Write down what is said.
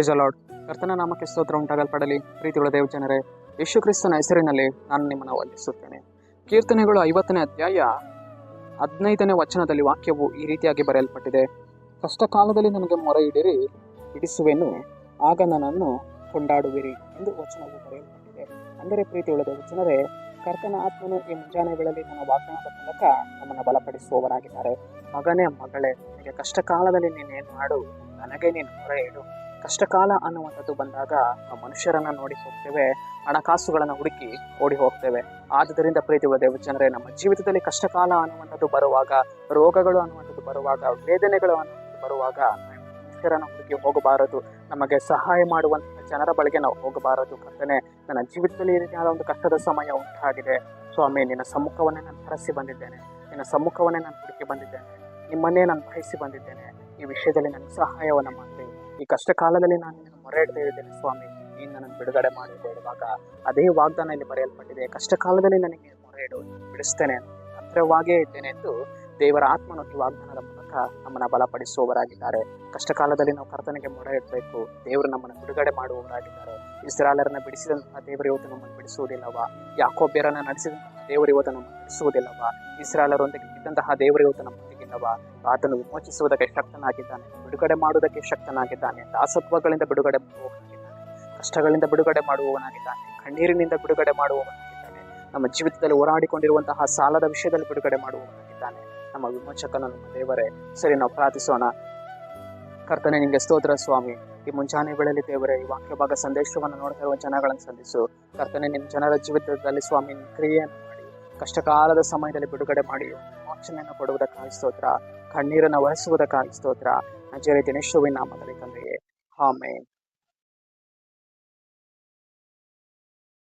Praise the lord. ಕರ್ತನ ನಾಮಕ್ಕೆ ಸ್ತೋತ್ರ ಉಂಟಾಗಲ್ಪಡಲಿ. ಪ್ರೀತಿಯುಳ್ಳ ದೇವ ಜನರೇ, ಯೇಸು ಕ್ರಿಸ್ತನ ಹೆಸರಿನಲ್ಲಿ ನಾನು ನಿಮ್ಮನ್ನು ವಂದಿಸುತ್ತೇನೆ. ಕೀರ್ತನೆಗಳು 50ನೇ ಅಧ್ಯಾಯ 15ನೇ ವಚನದಲ್ಲಿ ವಾಕ್ಯವು ಈ ರೀತಿಯಾಗಿ ಬರೆಯಲ್ಪಟ್ಟಿದೆ. ಕಷ್ಟ ಕಾಲದಲ್ಲಿ ನನಗೆ ಮೊರೆ ಇಡಿರಿ, ಬಿಡಿಸುವೆನು, ಆಗ ನನ್ನನ್ನು ಕೊಂಡಾಡುವಿರಿ ಎಂದು ವಚನವು ಬರೆಯಲ್ಪಟ್ಟಿದೆ. ಅಂದರೆ ಪ್ರೀತಿಯುಳ್ಳ ದೇವ ಜನರೇ, ಕರ್ತನ ಆತ್ಮನು ಈ ಮುಂಜಾನೆ ವೇಳೆಯಲ್ಲಿ ತನ್ನ ವಾಗ್ದಾನದ ಮೂಲಕ ನಮ್ಮನ್ನು ಬಲಪಡಿಸುವವರಾಗಿದ್ದಾರೆ. ಮಗನೇ, ಮಗಳೇ, ನಿನಗೆ ಕಷ್ಟ ಕಾಲದಲ್ಲಿ ನೀನೇನು ಮಾಡು, ನನಗೆ ನೀನು ಮೊರೆ ಇಡು. ಕಷ್ಟಕಾಲ ಅನ್ನುವಂಥದ್ದು ಬಂದಾಗ ನಾವು ಮನುಷ್ಯರನ್ನ ನೋಡಿ ಹೋಗ್ತೇವೆ, ಹಣಕಾಸುಗಳನ್ನು ಹುಡುಕಿ ಓಡಿ ಹೋಗ್ತೇವೆ. ಆದುದರಿಂದ ಪ್ರೀತಿಯುಳ್ಳ ದೇವ ಜನರೇ, ನಮ್ಮ ಜೀವಿತದಲ್ಲಿ ಕಷ್ಟಕಾಲ ಅನ್ನುವಂಥದ್ದು ಬರುವಾಗ, ರೋಗಗಳು ಅನ್ನುವಂಥದ್ದು ಬರುವಾಗ, ವೇದನೆಗಳು ಅನ್ನುವಂಥದ್ದು ಬರುವಾಗ ಮನುಷ್ಯರನ್ನು ಹುಡುಕಿ ಹೋಗಬಾರದು. ನಮಗೆ ಸಹಾಯ ಮಾಡುವಂತಹ ಜನರ ಬಳಿಗೆ ನಾವು ಹೋಗಬಾರದು. ಕರ್ತನೇ, ನನ್ನ ಜೀವಿತದಲ್ಲಿ ಈ ರೀತಿಯಾದ ಒಂದು ಕಷ್ಟದ ಸಮಯ ಉಂಟಾಗಿದೆ ಸ್ವಾಮಿ, ನಿನ್ನ ಸಮ್ಮುಖವನ್ನೇ ನಾನು ಹರಸಿ ಬಂದಿದ್ದೇನೆ, ನಿನ್ನ ಸಮ್ಮುಖವನ್ನೇ ನಾನು ಹುಡುಕಿ ಬಂದಿದ್ದೇನೆ, ನಿಮ್ಮನ್ನೇ ನಾನು ಬಯಸಿ ಬಂದಿದ್ದೇನೆ. ಈ ವಿಷಯದಲ್ಲಿ ನನಗೆ ಸಹಾಯವನ್ನು ಮಾಡಿ. ಈ ಕಷ್ಟ ಕಾಲದಲ್ಲಿ ನಾನು ನಿನ್ನ ಮೊರೆ ಇಡ್ತಾ ಇದ್ದೇನೆ ಸ್ವಾಮಿ, ನೀನು ನನ್ನನ್ನು ಬಿಡುಗಡೆ ಮಾಡಿ ಹೇಳುವಾಗ ಅದೇ ವಾಗ್ದಾನ ಇಲ್ಲಿ ಬರೆಯಲ್ಪಟ್ಟಿದೆ. ಕಷ್ಟ ಕಾಲದಲ್ಲಿ ನನಗೆ ಮೊರೆ ಇಡು, ಬಿಡಿಸ್ತೇನೆ, ಹತ್ತಿರವಾಗೇ ಇದ್ದೇನೆ ಎಂದು ದೇವರ ಆತ್ಮನು ಈ ವಾಗ್ದಾನದ ಮೂಲಕ ನಮ್ಮನ್ನು ಬಲಪಡಿಸುವವರಾಗಿದ್ದಾರೆ. ಕಷ್ಟ ಕಾಲದಲ್ಲಿ ನಾವು ಕರ್ತನಿಗೆ ಮೊರೆ ಇಡಬೇಕು. ದೇವರು ನಮ್ಮನ್ನು ಬಿಡುಗಡೆ ಮಾಡುವವರಾಗಿದ್ದಾರೆ. ಇಸ್ರಾಯೇಲರನ್ನ ಬಿಡಿಸಿದಂತಹ ದೇವರು ಇವತ್ತು ನಮ್ಮನ್ನು ಬಿಡಿಸುವುದಿಲ್ಲವಾ? ಯಾಕೋಬ್ಯರನ್ನ ನಡೆಸಿದಂತಹ ದೇವರು ಇವತ್ತು ನಮ್ಮನ್ನು ಬಿಡಿಸುವುದಿಲ್ಲವಾ? ಇಸ್ರಾಯೇಲರೊಂದಿಗೆ ಇದ್ದಂತಹ ದೇವರು ಇವತ್ತು ನಮ್ಮೊಂದಿಗಿಲ್ಲವಾ? ಆತನು ವಿಮೋಚಿಸುವುದಕ್ಕೆ ಶಕ್ತನಾಗಿದ್ದಾನೆ, ಬಿಡುಗಡೆ ಮಾಡುವುದಕ್ಕೆ ಶಕ್ತನಾಗಿದ್ದಾನೆ, ದಾಸತ್ವಗಳಿಂದ ಬಿಡುಗಡೆ ಮಾಡುವವನಾಗಿದ್ದಾನೆ, ಕಷ್ಟಗಳಿಂದ ಬಿಡುಗಡೆ ಮಾಡುವವನಾಗಿದ್ದಾನೆ, ಕಣ್ಣೀರಿನಿಂದ ಬಿಡುಗಡೆ ಮಾಡುವವನಾಗಿದ್ದಾನೆ, ನಮ್ಮ ಜೀವಿತದಲ್ಲಿ ಹೋರಾಡಿಕೊಂಡಿರುವಂತಹ ಸಾಲದ ವಿಷಯದಲ್ಲಿ ಬಿಡುಗಡೆ ಮಾಡುವವನಾಗಿದ್ದಾನೆ ನಮ್ಮ ವಿಮೋಚಕನು, ನಮ್ಮ ದೇವರೇ. ಸರಿ, ನಾವು ಪ್ರಾರ್ಥಿಸೋಣ. ಕರ್ತನೆ, ನಿಮಗೆ ಸ್ತೋತ್ರ ಸ್ವಾಮಿ. ಈ ಮುಂಜಾನೆ ವೇಳೆಯಲ್ಲಿ ದೇವರೇ, ಈ ವಾಕ್ಯ ಭಾಗ ಸಂದೇಶವನ್ನು ನೋಡ್ತಾ ಇರುವ ಜನಗಳನ್ನು ಸಂಧಿಸು. ಕರ್ತನೆ, ನಿಮ್ಮ ಜನರ ಜೀವಿತದಲ್ಲಿ ಸ್ವಾಮಿ ಕ್ರಿಯೆಯನ್ನು ಮಾಡಿ, ಕಷ್ಟಕಾಲದ ಸಮಯದಲ್ಲಿ ಬಿಡುಗಡೆ ಮಾಡಿ ವಿಮೋಚನೆಯನ್ನು ಕೊಡುವುದಕ್ಕಾಗಿ ಸ್ತೋತ್ರ, ಕಣ್ಣೀರನ್ನು ಒರೆಸುವುದಕ್ಕಾಗಿ ಸ್ತೋತ್ರ. ನಜರೇತಿನ ಯೇಸುವಿನ ನಾಮದಲ್ಲಿ ತಂದೆಯೇ, ಆಮೆನ್.